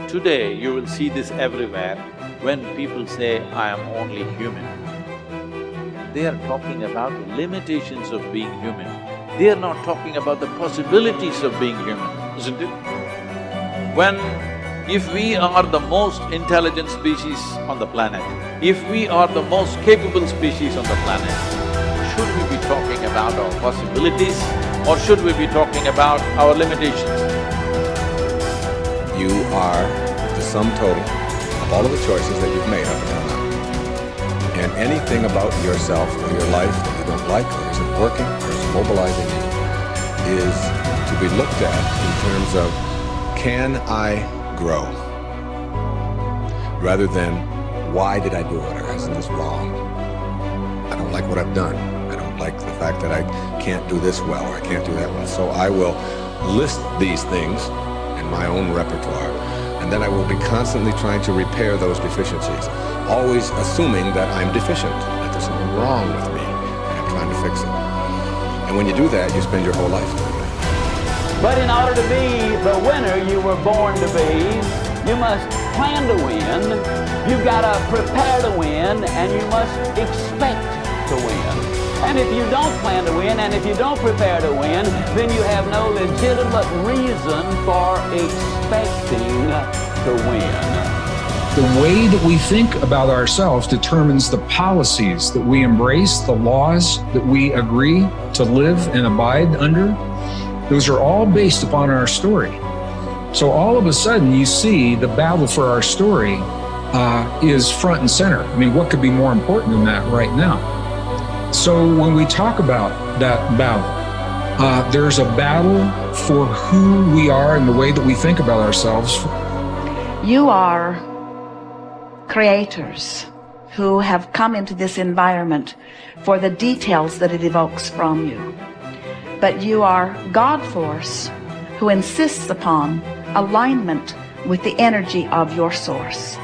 Today, you will see this everywhere when people say, I am only human. They are talking about the limitations of being human. They are not talking about the possibilities of being human, isn't it? If we are the most intelligent species on the planet, if we are the most capable species on the planet, should we be talking about our possibilities or should we be talking about our limitations? You are the sum total of all of the choices that you've made up until now. And anything about yourself or your life that you don't like or isn't working or is mobilizing you is to be looked at in terms of, can I grow? Rather than, why did I do it, or isn't this wrong? I don't like what I've done. I don't like the fact that I can't do this well or I can't do that well. So I will list these things in my own repertoire, and then I will be constantly trying to repair those deficiencies, always assuming that I'm deficient, that there's something wrong with me, and I'm trying to fix it. And when you do that, you spend your whole life doing that. But in order to be the winner you were born to be, you must plan to win, you've got to prepare to win, and you must expect to win. And if you don't plan to win, and if you don't prepare to win, then you have no legitimate reason for expecting to win. The way that we think about ourselves determines the policies that we embrace, the laws that we agree to live and abide under. Those are all based upon our story. So all of a sudden you see the battle for our story is front and center. I mean, what could be more important than that right now? So when we talk about that battle, there's a battle for who we are and the way that we think about ourselves. You are creators who have come into this environment for the details that it evokes from you. But you are God force who insists upon alignment with the energy of your source.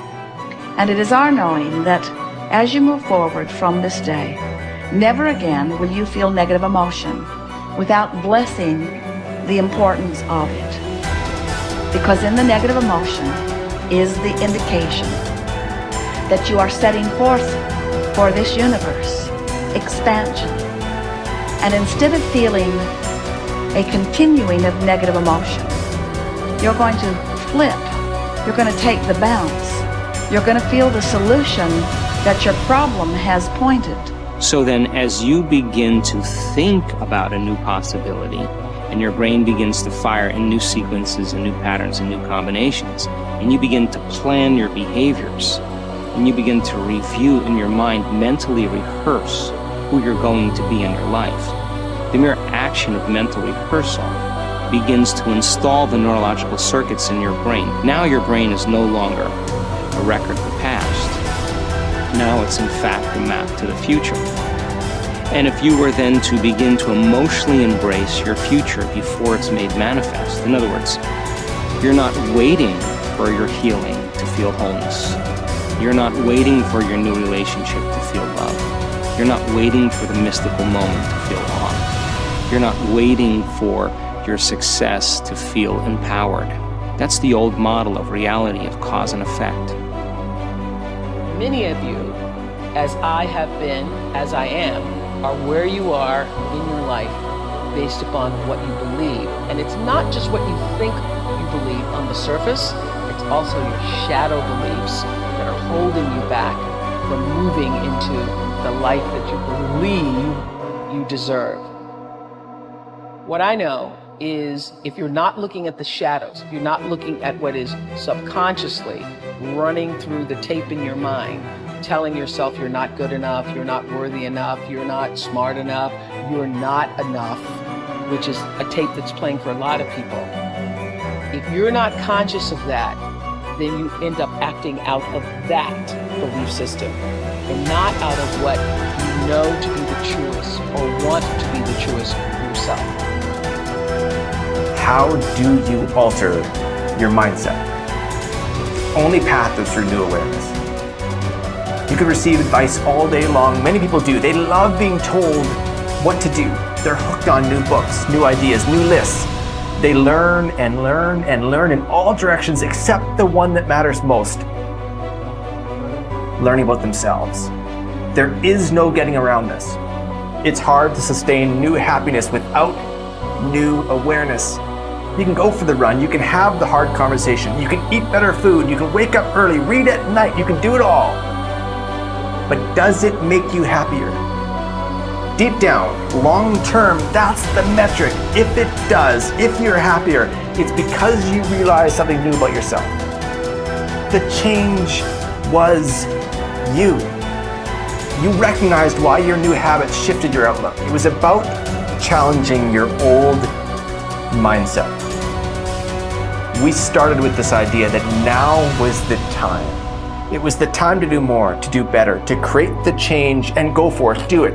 And it is our knowing that as you move forward from this day, never again will you feel negative emotion without blessing the importance of it. Because in the negative emotion is the indication that you are setting forth for this universe expansion. And instead of feeling a continuing of negative emotion, you're going to flip. You're going to take the bounce. You're going to feel the solution that your problem has pointed. So then as you begin to think about a new possibility, and your brain begins to fire in new sequences and new patterns and new combinations, and you begin to plan your behaviors, and you begin to review in your mind, mentally rehearse who you're going to be in your life. The mere action of mental rehearsal begins to install the neurological circuits in your brain. Now your brain is no longer a record of the past. Now it's in fact a map to the future. And if you were then to begin to emotionally embrace your future before it's made manifest, in other words, you're not waiting for your healing to feel wholeness. You're not waiting for your new relationship to feel love. You're not waiting for the mystical moment to feel awe. You're not waiting for your success to feel empowered. That's the old model of reality, of cause and effect. Many of you, as I have been, as I am, are where you are in your life based upon what you believe. And it's not just what you think you believe on the surface, it's also your shadow beliefs that are holding you back from moving into the life that you believe you deserve. What I know is if you're not looking at the shadows, if you're not looking at what is subconsciously running through the tape in your mind, telling yourself you're not good enough, you're not worthy enough, you're not smart enough, you're not enough, which is a tape that's playing for a lot of people. If you're not conscious of that, then you end up acting out of that belief system and not out of what you know to be the truest or want to be the truest for yourself. How do you alter your mindset? The only path is through new awareness. You can receive advice all day long. Many people do. They love being told what to do. They're hooked on new books, new ideas, new lists. They learn and learn and learn in all directions except the one that matters most. Learning about themselves. There is no getting around this. It's hard to sustain new happiness without new awareness. You can go for the run, you can have the hard conversation, you can eat better food, you can wake up early, read at night, you can do it all. But does it make you happier? Deep down, long term, that's the metric. If it does, if you're happier, it's because you realize something new about yourself. The change was you. You recognized why your new habits shifted your outlook. It was about challenging your old mindset. We started with this idea that now was the time. It was the time to do more, to do better, to create the change and go for it, do it.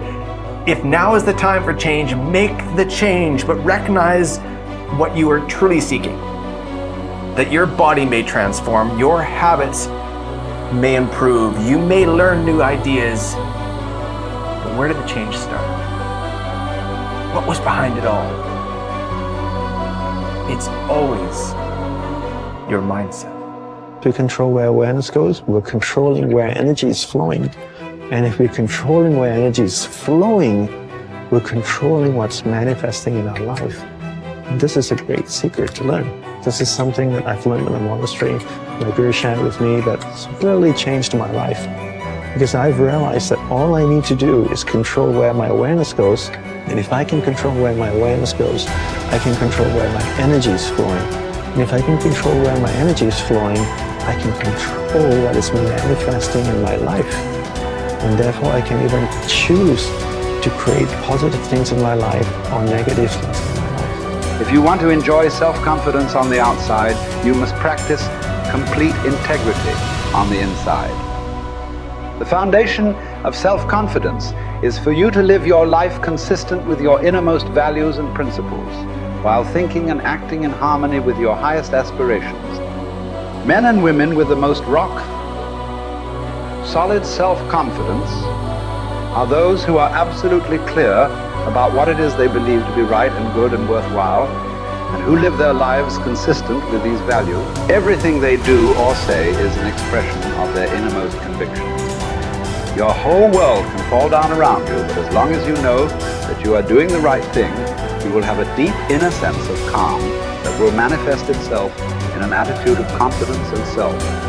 If now is the time for change, make the change, but recognize what you are truly seeking. That your body may transform, your habits may improve, you may learn new ideas, but where did the change start? What was behind it all? It's always your mindset. To control where awareness goes, we're controlling where energy is flowing. And if we're controlling where energy is flowing, we're controlling what's manifesting in our life. This is a great secret to learn. This is something that I've learned in the monastery. My guru shared with me that's really changed my life. Because I've realized that all I need to do is control where my awareness goes. And if I can control where my awareness goes, I can control where my energy is flowing. And if I can control where my energy is flowing, I can control what is manifesting in my life. And therefore I can even choose to create positive things in my life or negative things in my life. If you want to enjoy self-confidence on the outside, you must practice complete integrity on the inside. The foundation of self-confidence is for you to live your life consistent with your innermost values and principles, while thinking and acting in harmony with your highest aspirations. Men and women with the most solid self-confidence are those who are absolutely clear about what it is they believe to be right and good and worthwhile, and who live their lives consistent with these values. Everything they do or say is an expression of their innermost convictions. Your whole world can fall down around you, but as long as you know that you are doing the right thing, you will have a deep inner sense of calm that will manifest itself in an attitude of confidence and self.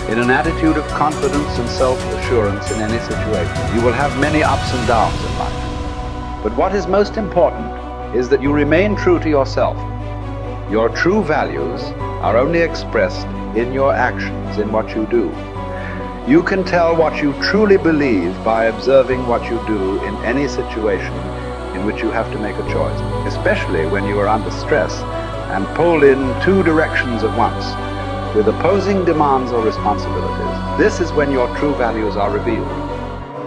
In an attitude of confidence and self-assurance in any situation. You will have many ups and downs in life. But what is most important is that you remain true to yourself. Your true values are only expressed in your actions, in what you do. You can tell what you truly believe by observing what you do in any situation in which you have to make a choice, especially when you are under stress and pulled in two directions at once, with opposing demands or responsibilities. This is when your true values are revealed.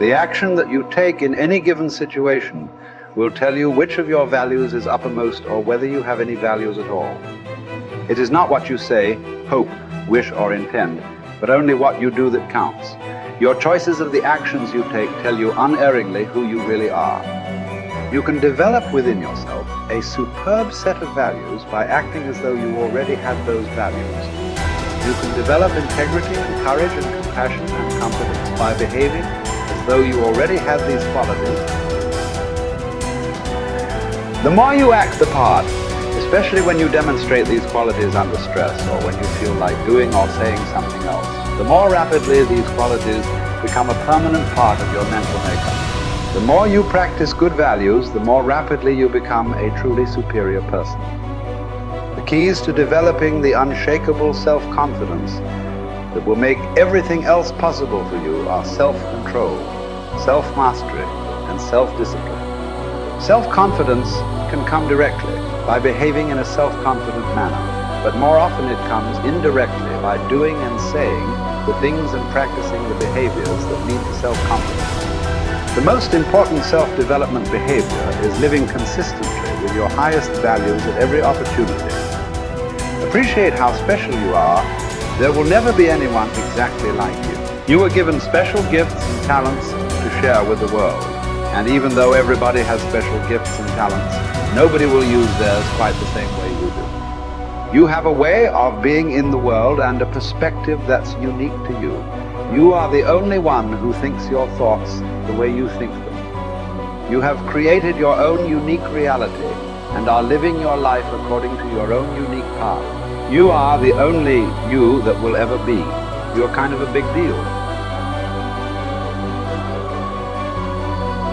The action that you take in any given situation will tell you which of your values is uppermost or whether you have any values at all. It is not what you say, hope, wish, or intend, but only what you do that counts. Your choices of the actions you take tell you unerringly who you really are. You can develop within yourself a superb set of values by acting as though you already had those values. You can develop integrity and courage and compassion and confidence by behaving as though you already had these qualities. The more you act the part, especially when you demonstrate these qualities under stress or when you feel like doing or saying something else, the more rapidly these qualities become a permanent part of your mental makeup. The more you practice good values, the more rapidly you become a truly superior person. The keys to developing the unshakable self-confidence that will make everything else possible for you are self-control, self-mastery, and self-discipline. Self-confidence can come directly by behaving in a self-confident manner, but more often it comes indirectly by doing and saying the things and practicing the behaviors that lead to self-confidence. The most important self-development behavior is living consistently with your highest values at every opportunity. Appreciate how special you are. There will never be anyone exactly like you. You were given special gifts and talents to share with the world. And even though everybody has special gifts and talents, nobody will use theirs quite the same way you do. You have a way of being in the world and a perspective that's unique to you. You are the only one who thinks your thoughts the way you think them. You have created your own unique reality and are living your life according to your own unique path. You are the only you that will ever be. You're kind of a big deal.